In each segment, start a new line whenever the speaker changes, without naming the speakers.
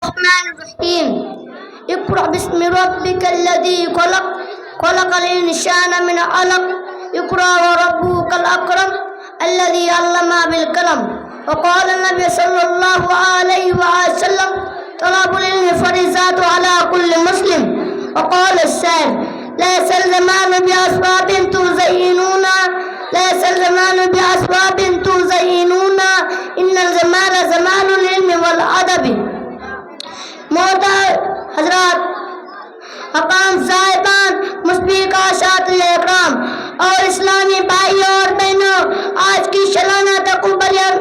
الرحمن الرحيم اقرأ باسم ربك الذي خلق خلق الإنسان من علق اقرأ وربك الأكرم الذي علم بالقلم وقال النبي صلى الله عليه وسلم طلب العلم فريضة على كل مسلم وقال الشاعر ليس الزمان بأسباب تزينون ليس الزمان بأسباب تزينون إن الزمان زمان العلم والأدب محترم حضرات حکام صاحبان مسبقہ شاطر اکرام اور اسلامی بھائیوں اور بہنوں، آج کی سالانہ تقریب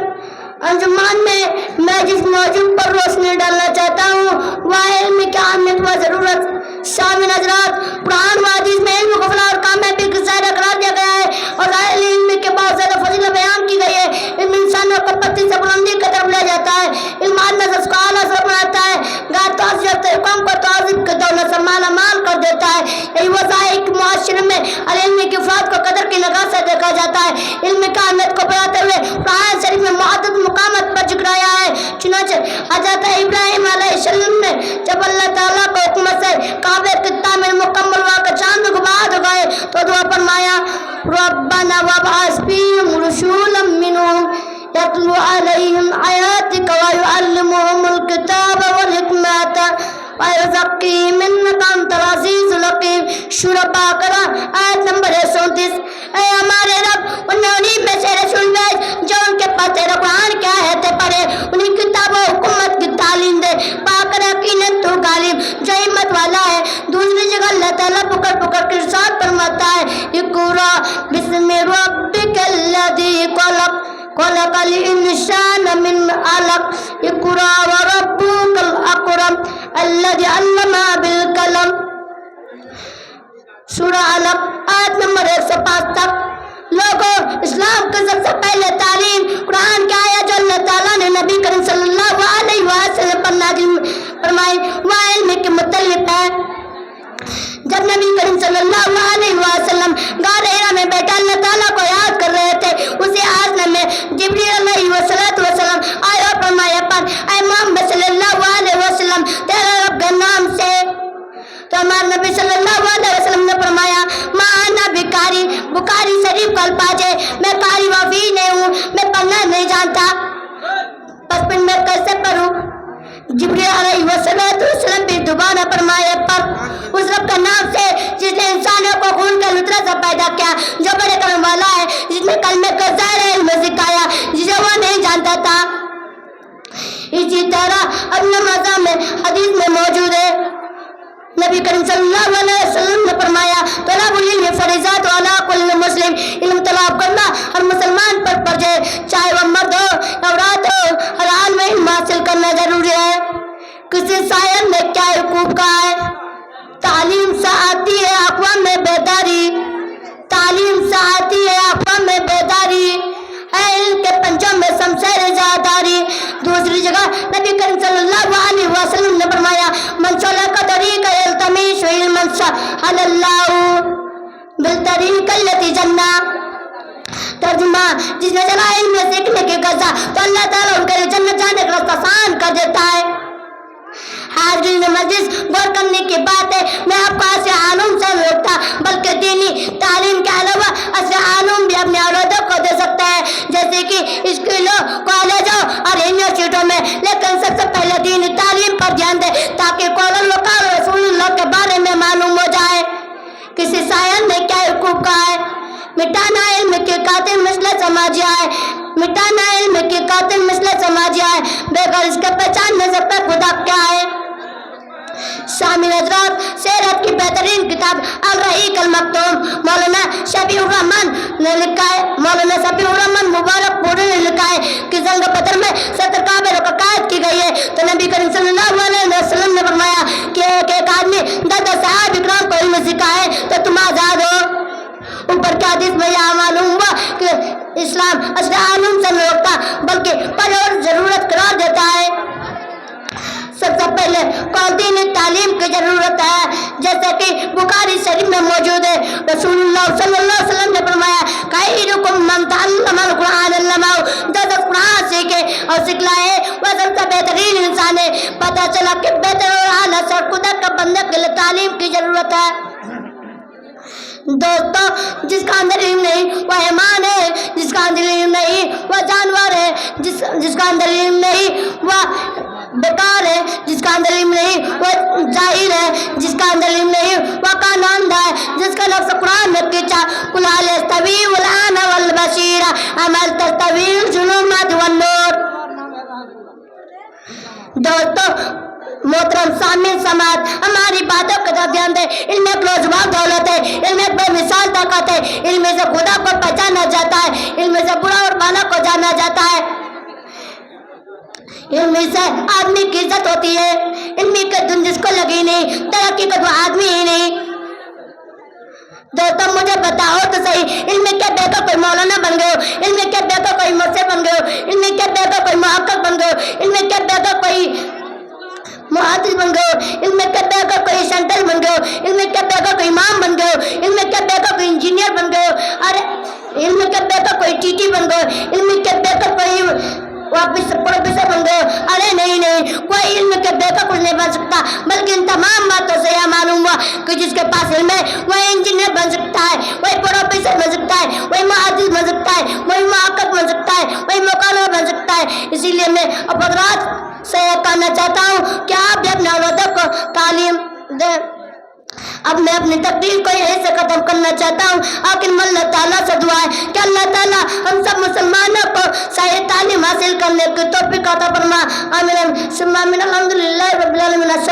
انجمن میں میں جس موضوع پر روشنی ڈالنا چاہتا ہوں وہ علم کی اہمیت و ضرورت۔ سامعین حضرات، قرآن و حدیث میں علم کو فلاح اور کامیابی کا ذریعہ قرار دیا گیا ہے اور علم کے بہت زیادہ فضیلت بیان کی گئی ہے۔ علم انسانوں کو پستی سے بلندی کی طرف لے جاتا ہے، علم آدمی کو اعلیٰ سے بناتا ہے، قوم کو تعظیم کی دولت سے مالا مال کر دیتا ہے۔ یہی وجہ ہے کہ معاشرے میں علم کی افراد کو قدر کی نگاہ سے دیکھا جاتا ہے۔ علم کی اہمیت کو بڑھاتے ہوئے قرآن شریف میں متعدد مقامات پر ذکرایا ہے۔ چنانچہ حضرت ابراہیم علیہ السلام نے جب اللہ تعالیٰ کو حکمت سے کعبے کی تعمیر مکمل ہوا کہ چاند کو بعد ہو گئے تو دعا فرمایا ربنا وابعث فیہم رسولا منہم یتلو علیہم آیاتک ویعلمہم الکتاب والحکمت وَيُزَكِّيهِمْ إِنَّكَ أَنْتَ الْعَزِيزُ الْحَكِيمُ۔ سورہ بقرہ آیت نمبر 37۔ اے ہمارے رب، انہیں میں سے رسول بھیج جو ان کے پاس تیرا قرآن کی آیتیں پڑھے، انہیں کتاب و حکومت کی تعلیم دے، پاک یقیناً تو غالب جو ہمت والا ہے۔ دوسری جگہ اللہ تعالیٰ پکڑ پکڑ کے ارشاد فرماتا ہے اقرأ باسم ربک الذی خلق خلق الانسان من علق اقرأ وربک الاکرم الذي علم بالقلم۔ سورہ علق آیت نمبر 105 تک۔ لوگوں، اسلام کی سب سے پہلے تعلیم قرآن کی آیت جو اللہ تعالیٰ نے نبی کریم صلی اللہ علیہ وسلم پر نازل فرمائی وہ علم کے متعلق ہے۔ جب نبی کریم صلی اللہ علیہ وسلم غار حرا میں بیٹھا اللہ تعالیٰ کو یاد کر رہے تھے، اسی آسمان میں جبریل علیہ السلام آئے اور فرمایا پر اے محمد صلی اللہ علیہ وسلم تیرے رب کے نام سے، تو ہمارے نبی صلی اللہ علیہ وسلم نے فرمایا مانا بکاری، بخاری شریف کا الفاظ ہے میں قاری وفی نہیں ہوں، میں پڑھنا نہیں جانتا، بس پھر میں کیسے پڑھوں؟ جبریل علیہ السلام بھی دوبارہ فرمایا پر اس رب کا نام سے جس نے انسانوں کو خون کے لطرہ سے پیدا کیا، جو بڑے کرم والا ہے، جس نے کلمے کو ظاہر علم سکھایا جسے وہ نہیں جانتا تھا۔ اسی طرح اپنے مذہب میں حدیث میں موجود ہے، نبی کریم صلی اللہ علیہ وسلم نے فرمایا طلب العلم فریضۃ علی کل مسلم، علم طلب کرنا ہر مسلمان پر فرض ہے، چاہے وہ مرد ہو یا عورت ہو، ہر حال میں علم حاصل کرنا ضروری ہے۔ کسی شاعر نے کیا حقوق کہا ہے؟ تعلیم سے آتی ہے اقوام میں بیداری، تعلیم سے آتی ہے اقوام میں بیداری، ہے علم کے پنجوں میں شمشیر زاداری۔ دوسری جگہ نبی کریم صلی اللہ علیہ وسلم نے فرمایا من سلک طریق یلتمس علما سهل اللہ بالطریق التی جنہ۔ ترجمہ، جس نے چلا علم سیکھنے کی قصہ تو اللہ تعالیٰ ان کے لیے جنت جانے کا راستہ آسان کر دیتا ہے۔ حاضرین مجلس، غور کرنے کی بات ہے میں آپ کو ایسے علوم سے روکتا بلکہ دینی تعلیم کے علاوہ ایسے علوم بھی اپنے اولادوں کو دے سکتا ہے، جیسے کہ اسکولوں، کالجوں اور یونیورسٹیوں میں، لیکن سب سے پہلے دینی تعلیم پر دھیان دے تاکہ قول اللہ اور رسول اللہ کے بارے میں معلوم ہو جائے۔ کسی شاعر نے کیا حقوق کہا ہے؟ مٹانا علم کے قاتل مسئلہ سماجی ہے، مٹانا علم کے قاتل مسئلہ سماجی ہے، بغیر اس کے پہچاننے سے پہ خدا کیا ہے۔ شامل حضرات، سیرت کی بہترین کتاب الرحیق المختوم مولانا شفیع الرحمن نے لکھا ہے، مولانا شفیع الرحمن مبارک پوری نے لکھا ہے کہ جنگ بدر میں 70 کعبے کو قید کی گئی ہے تو نبی کریم صلی اللہ علیہ وسلم نے فرمایا کہ ایک آدمی 10 صحابہ اکرام کو علم سکھائے تو تم آزاد ہو۔ اوپر کے حدیث میں یہ معلوم ہوا کہ اسلام اصل علوم سے نہیں روکتا بلکہ پر اور ضرورت قرار دیتا ہے۔ سب سے پہلے کون دین تعلیم کی ضرورت ہے، جیسے کہ بخاری شریف میں موجود ہے، رسول اللہ صلی اللہ علیہ وسلم نے فرمایا خیرکم من تعلم القرآن علمہ، جو قرآن سیکھے اور سکھلائے وہ سب سے بہترین انسان ہے۔ پتہ چلا کہ بہتر اور اعلیٰ سر خدا کا بندہ کے لیے تعلیم کی ضرورت ہے۔ دوستو جس کا اندر علم نہیں وہ ایمان ہے، جس کا اندر علم نہیں وہ جانور ہے، جس کا اندر علم نہیں وہ بیکار ہے، جس کا اندر علم نہیں وہ جاہل ہے، جس کا اندر علم نہیں وہ کاناندہ ہے، جس کا لفظ قرآن میں پیچھا قل هل يستوي الأعمى والبصير أم هل تستوي الظلمات والنور۔ دوستو محترم سامعین سماعت، ہماری باتوں کا طرف دھیان دیں۔ علم ایک لاجواب دولت ہے، علم ایک بے مثال طاقت ہے، علم سے خدا کو پہچانا جاتا ہے، علم سے برا اور بھلا کو جانا جاتا ہے، علم سے آدمی کی عزت ہوتی ہے، علم کے دن جس کو لگی نہیں ترقی کا تو آدمی ہی نہیں۔ دوستو مجھے بتاؤ تو صحیح، علم کے بے تو کوئی مولانا بن گئے ہو، علم کے بے تو کوئی مفتی بن گئے ہو، علم کے بے تو کوئی محقق بن گئے ہو، علم کے بے تو کوئی محدث بن گئے ہو، علم کے بے تو کوئی سینٹر بن گئے ہو، علم کے بے تو کوئی امام بن گئے ہو، علم کے بے تو کوئی انجینئر بن گئے ہو، ارے علم کے بے تو کوئی ٹی بن گئے ہو، علم کے بے تو کوئی پروفیسر بن گئے ہو۔ ارے نہیں، کوئی علم کے بے تو کچھ نہیں بن سکتا، بلکہ ان تمام باتوں سے یہ معلوم ہوا کہ جس کے پاس علم ہے وہ انجینئر بن سکتا ہے، وہی پروفیسر بن سکتا ہے، وہی محدث بن سکتا ہے، وہی محقق بن سکتا ہے، وہی مقالہ بن سکتا ہے۔ اسی لیے میں اب حضرات سے یہ کہنا چاہتا ہوں کہ آپ بھی اپنے اولادوں کو تعلیم دیں۔ اب میں اپنی تقریر کو یہیں سے ختم کرنا چاہتا ہوں، آخر میں اللہ تعالیٰ سے دعا ہے کہ اللہ تعالیٰ ہم سب مسلمانوں کو صحیح تعلیم حاصل کرنے کی توفیق عطا فرما۔ آمین ثم آمین۔ الحمدللہ رب العالمین۔